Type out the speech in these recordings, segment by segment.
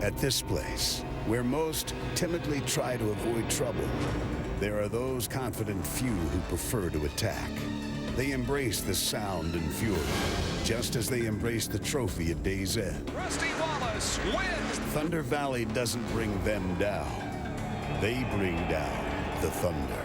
At this place, where most timidly try to avoid trouble, there are those confident few who prefer to attack. They embrace the sound and fury, just as they embrace the trophy at day's end. Rusty Wallace wins! Thunder Valley doesn't bring them down. They bring down the thunder.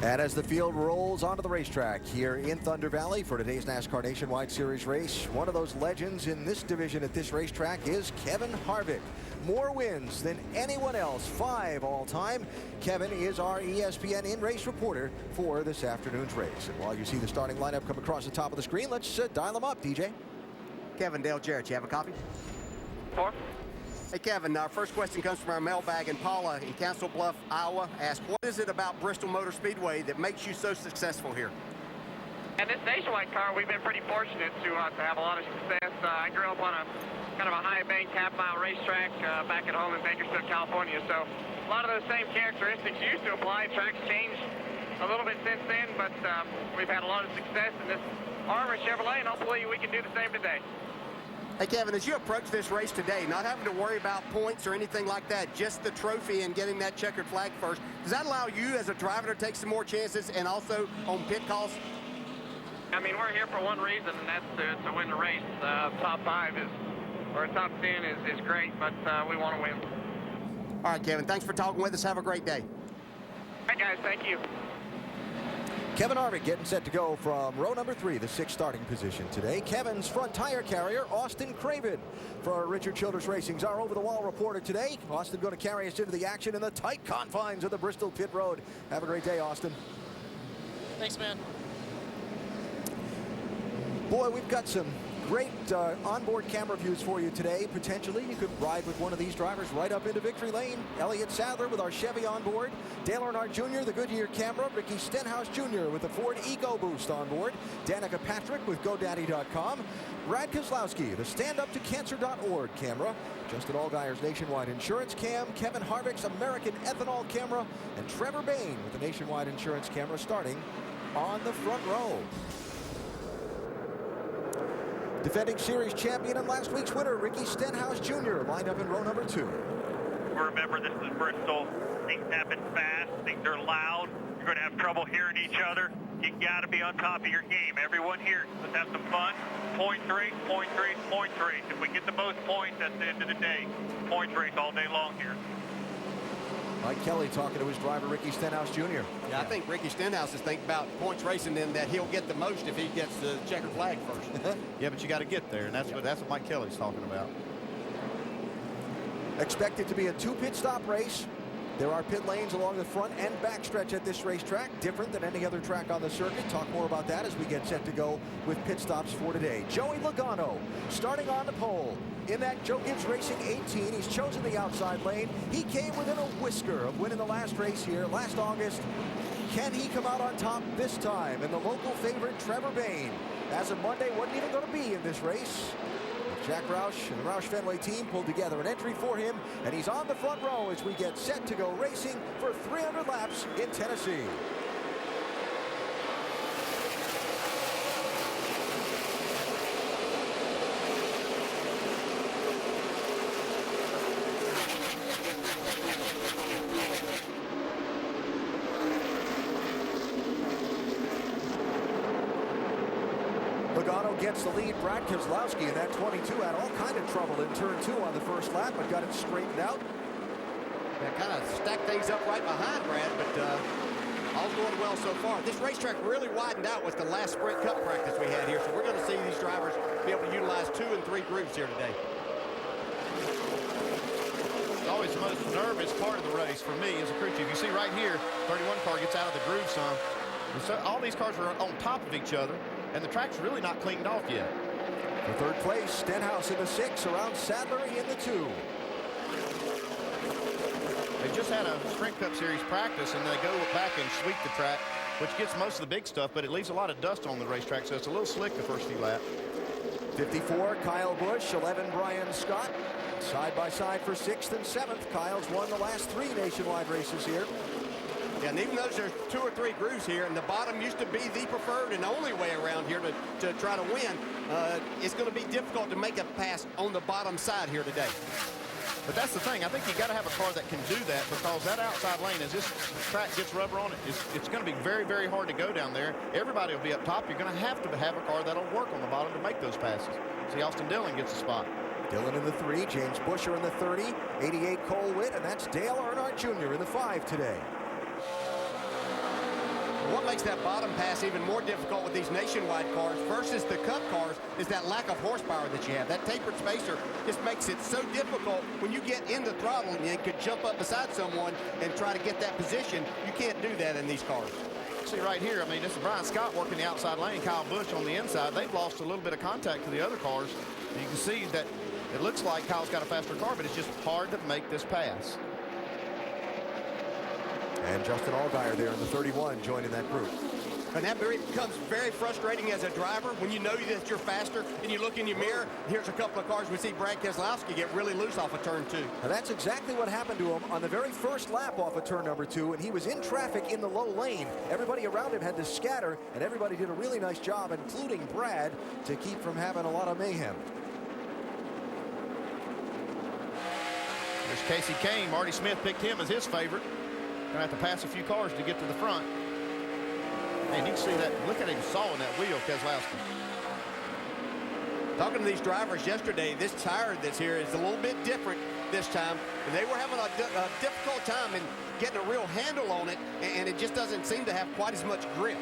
And as the field rolls onto the racetrack here in Thunder Valley for today's NASCAR Nationwide Series race, one of those legends in this division at this racetrack is Kevin Harvick. More wins than anyone else, 5 all-time. Kevin is our ESPN in-race reporter for this afternoon's race. And while you see the starting lineup come across the top of the screen, let's dial them up, DJ. Kevin, Dale Jarrett, you have a copy? 4. Hey, Kevin, our first question comes from our mailbag, and Paula in Council Bluff, Iowa, asked, what is it about Bristol Motor Speedway that makes you so successful here? And this Nationwide car, we've been pretty fortunate to have a lot of success. I grew up on a kind of a high-bank half-mile racetrack back at home in Bakersfield, California. So a lot of those same characteristics used to apply. Tracks changed a little bit since then, but we've had a lot of success in this Armor Chevrolet, and hopefully we can do the same today. Hey, Kevin, as you approach this race today, not having to worry about points or anything like that, just the trophy and getting that checkered flag first, does that allow you as a driver to take some more chances and also on pit calls? I mean, we're here for one reason, and that's to win the race. Top 5 is, or top 10 is great, but we want to win. All right, Kevin, thanks for talking with us. Have a great day. All right, guys, thank you. Kevin Harvick getting set to go from row number 3, the 6th starting position today. Kevin's front tire carrier, Austin Craven, for Richard Childress Racing's our over-the-wall reporter today. Austin going to carry us into the action in the tight confines of the Bristol pit road. Have a great day, Austin. Thanks, man. Boy, we've got some great onboard camera views for you today. Potentially, you could ride with one of these drivers right up into victory lane. Elliott Sadler with our Chevy on board. Dale Earnhardt Jr., the Goodyear camera. Ricky Stenhouse Jr. with the Ford EcoBoost on board. Danica Patrick with GoDaddy.com. Brad Kozlowski, the StandUpToCancer.org camera. Justin Allgaier's Nationwide Insurance cam. Kevin Harvick's American Ethanol camera. And Trevor Bayne with the Nationwide Insurance camera starting on the front row. Defending series champion and last week's winner, Ricky Stenhouse Jr. lined up in row number 2. Remember, this is Bristol. Things happen fast. Things are loud. You're going to have trouble hearing each other. You got to be on top of your game. Everyone here, let's have some fun. Point race, point race, point race. If we get the most points, that's the end of the day. Point race all day long here. Mike Kelly talking to his driver, Ricky Stenhouse Jr. Yeah, I think Ricky Stenhouse is thinking about points racing and that he'll get the most if he gets the checkered flag first. Yeah, but you got to get there, and that's what Mike Kelly's talking about. Expected to be a 2 pit stop race. There are pit lanes along the front and back stretch at this racetrack, different than any other track on the circuit. Talk more about that as we get set to go with pit stops for today. Joey Logano starting on the pole. In that Joe Gibbs Racing 18, he's chosen the outside lane. He came within a whisker of winning the last race here last August. Can he come out on top this time? And the local favorite, Trevor Bayne, as of Monday, wasn't even going to be in this race. Jack Roush and the Roush Fenway team pulled together an entry for him, and he's on the front row as we get set to go racing for 300 laps in Tennessee. Logano gets the lead. Brad Kozlowski in that 22 had all kind of trouble in turn 2 on the first lap, but got it straightened out. Yeah, kind of stacked things up right behind Brad, but all's going well so far. This racetrack really widened out with the last Sprint Cup practice we had here, so we're going to see these drivers be able to utilize 2 and 3 groups here today. It's always the most nervous part of the race for me as a crew chief. You see right here, 31 car gets out of the groove some. And so all these cars are on top of each other, and the track's really not cleaned off yet. For third place, Stenhouse in the 6, around Sadler in the 2. They just had a Sprint Cup Series practice, and they go back and sweep the track, which gets most of the big stuff, but it leaves a lot of dust on the racetrack, so it's a little slick the first few laps. 54, Kyle Busch, 11, Brian Scott. Side by side for 6th and 7th. Kyle's won the last 3 nationwide races here. Yeah, and even though there's 2 or 3 grooves here, and the bottom used to be the preferred and only way around here to try to win, it's going to be difficult to make a pass on the bottom side here today. But that's the thing. I think you got to have a car that can do that, because that outside lane, as this track gets rubber on it, it's going to be very, very hard to go down there. Everybody will be up top. You're going to have a car that'll work on the bottom to make those passes. See, Austin Dillon gets the spot. Dillon in the 3, James Busher in the 30, 88 Cole Witt, and that's Dale Earnhardt Jr. in the 5 today. What makes that bottom pass even more difficult with these nationwide cars versus the Cup cars is that lack of horsepower that you have. That tapered spacer just makes it so difficult when you get in the throttle and you could jump up beside someone and try to get that position. You can't do that in these cars. See right here, I mean, this is Brian Scott working the outside lane, Kyle Busch on the inside. They've lost a little bit of contact to the other cars. You can see that it looks like Kyle's got a faster car, but it's just hard to make this pass. And Justin Allgaier there in the 31 joining that group. And that becomes very frustrating as a driver when you know that you're faster and you look in your mirror. Here's a couple of cars. We see Brad Keselowski get really loose off of turn 2. Now that's exactly what happened to him on the very first lap off of turn number 2, and he was in traffic in the low lane. Everybody around him had to scatter, and everybody did a really nice job, including Brad, to keep from having a lot of mayhem. There's Casey Kane. Marty Smith picked him as his favorite. Gonna have to pass a few cars to get to the front. And you can see that. Look at him sawing that wheel, Keselowski. Talking to these drivers yesterday, this tire that's here is a little bit different this time. They were having a difficult time in getting a real handle on it, and it just doesn't seem to have quite as much grip.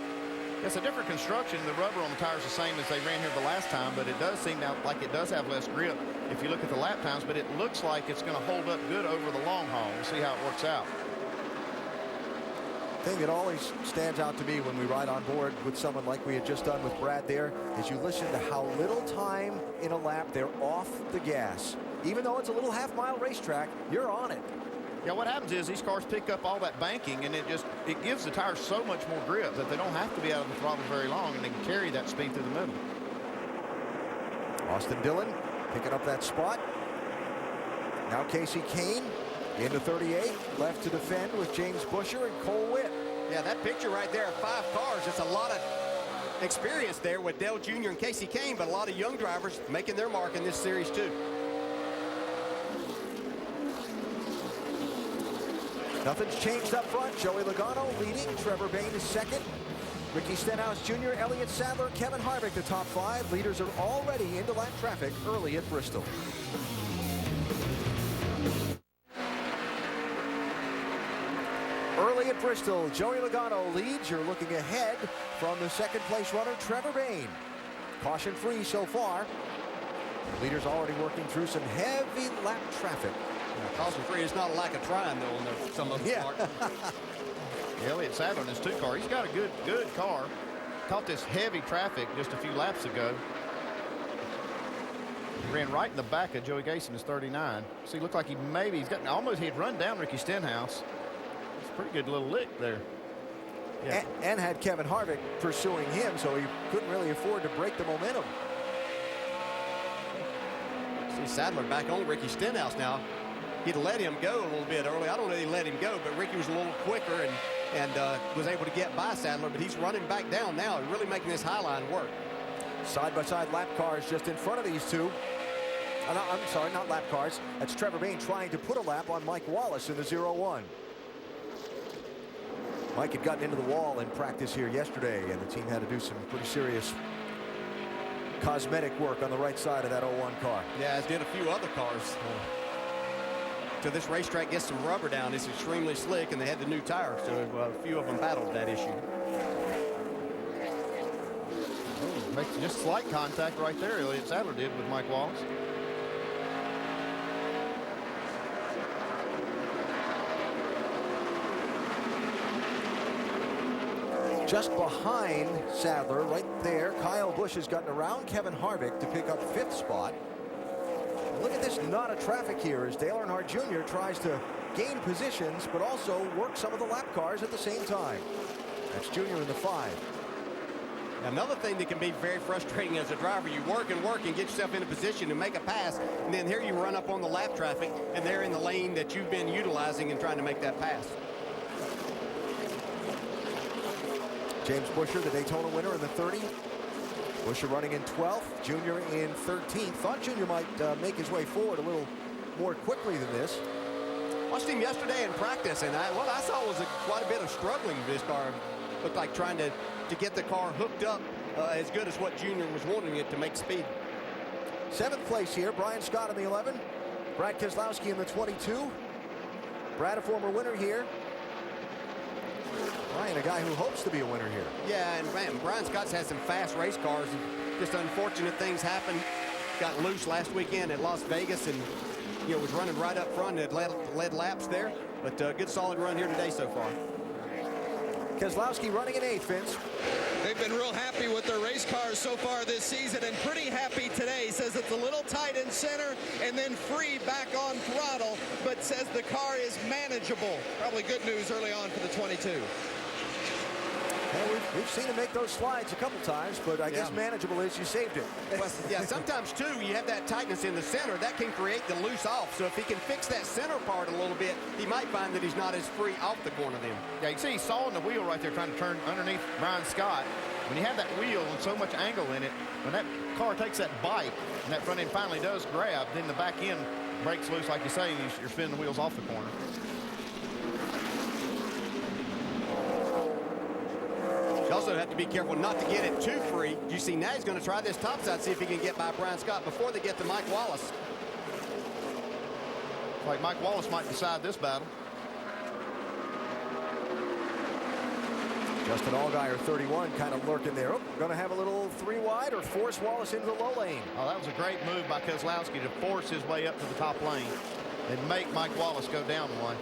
It's a different construction. The rubber on the tire is the same as they ran here the last time, but it does seem now like it does have less grip if you look at the lap times, but it looks like it's going to hold up good over the long haul. We'll see how it works out. The thing that always stands out to me when we ride on board with someone like we had just done with Brad there is you listen to how little time in a lap they're off the gas. Even though it's a little half-mile racetrack, you're on it. Yeah, what happens is these cars pick up all that banking, and it gives the tires so much more grip that they don't have to be out of the throttle very long, and they can carry that speed through the middle. Austin Dillon picking up that spot. Now Casey Kane into 38, left to defend with James Busher and Cole Witt. Yeah, that picture right there of 5 cars, it's a lot of experience there with Dale Jr. and Casey Kane, but a lot of young drivers making their mark in this series too. Nothing's changed up front. Joey Logano leading. Trevor Bayne is second. Ricky Stenhouse Jr., Elliott Sadler, Kevin Harvick, the top 5. Leaders are already into lap traffic early at Bristol. Early at Bristol, Joey Logano leads. You're looking ahead from the second place runner, Trevor Bayne. Caution free so far. The leaders already working through some heavy lap traffic. Caution free is not a lack of trying, though, on some of the part. Elliott Sadler in his 2 car. He's got a good car. Caught this heavy traffic just a few laps ago. He ran right in the back of Joey Gase in his 39. See, looked like he'd run down Ricky Stenhouse. It's a pretty good little lick there. Yeah. And had Kevin Harvick pursuing him, so he couldn't really afford to break the momentum. See Sadler back on Ricky Stenhouse now. He'd let him go a little bit early. I don't know if he let him go, but Ricky was a little quicker and was able to get by Sadler, but he's running back down now and really making this high line work. Side-by-side lap cars just in front of these two. I'm sorry, not lap cars. That's Trevor Bayne trying to put a lap on Mike Wallace in the 0-1. Mike had gotten into the wall in practice here yesterday, and the team had to do some pretty serious cosmetic work on the right side of that 0-1 car. Yeah, as did a few other cars. So this racetrack gets some rubber down. It's extremely slick, and they had the new tires, so a few of them battled that issue. Makes just slight contact right there, Elliott Sadler did with Mike Wallace. Just behind Sadler, right there, Kyle Busch has gotten around Kevin Harvick to pick up 5th spot. Look at this knot of traffic here as Dale Earnhardt Jr. tries to gain positions, but also work some of the lap cars at the same time. That's Jr. in the 5. Another thing that can be very frustrating as a driver, you work and get yourself in a position to make a pass, and then here you run up on the lap traffic, and they're in the lane that you've been utilizing and trying to make that pass. James Busher, the Daytona winner in the 30. Busher running in 12th, Junior in 13th. Thought Junior might make his way forward a little more quickly than this. Watched him yesterday in practice, and what I saw was quite a bit of struggling with this car. Looked like trying to get the car hooked up as good as what Junior was wanting it to make speed. 7th place here, Brian Scott in the 11. Brad Keselowski in the 22. Brad, a former winner here. Brian, a guy who hopes to be a winner here. Yeah, and man, Brian Scott's had some fast race cars, and just unfortunate things happen. Got loose last weekend at Las Vegas, and was running right up front and had led laps there. But good solid run here today so far. Keselowski running in 8th, Vince. They've been real happy with their race cars so far this season, and pretty happy today. Says it's a little tight in center and then free back on throttle, but says the car is manageable. Probably good news early on for the 22. Well, we've seen him make those slides a couple times, but I guess manageable is you saved it. Well, yeah, sometimes, too, you have that tightness in the center. That can create the loose off. So if he can fix that center part a little bit, he might find that he's not as free off the corner then. Yeah, you can see he's sawing the wheel right there, trying to turn underneath Brian Scott. When you have that wheel and so much angle in it, when that car takes that bite and that front end finally does grab, then the back end breaks loose, like you say, and you're spinning the wheels off the corner. You also have to be careful not to get it too free. You see, now he's going to try this topside, see if he can get by Brian Scott before they get to Mike Wallace. Like Mike Wallace might decide this battle. Justin Allgaier, 31, kind of lurking there. Oh, going to have a little 3 wide or force Wallace into the low lane. Oh, that was a great move by Keselowski to force his way up to the top lane and make Mike Wallace go down one.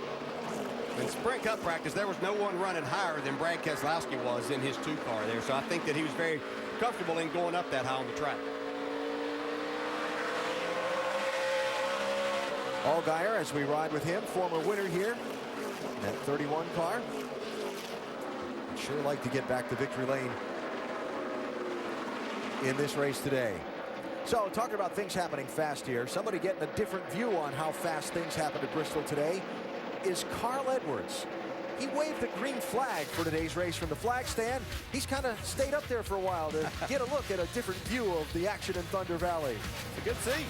In Sprint Cup practice, there was no one running higher than Brad Keselowski was in his 2 car there. So I think that he was very comfortable in going up that high on the track. Allgaier, as we ride with him, former winner here. That 31 car. I'd sure like to get back to victory lane in this race today. So, talking about things happening fast here, somebody getting a different view on how fast things happen at Bristol today is Carl Edwards. He waved the green flag for today's race from the flag stand. He's kind of stayed up there for a while to get a look at a different view of the action in Thunder Valley. It's a good seat.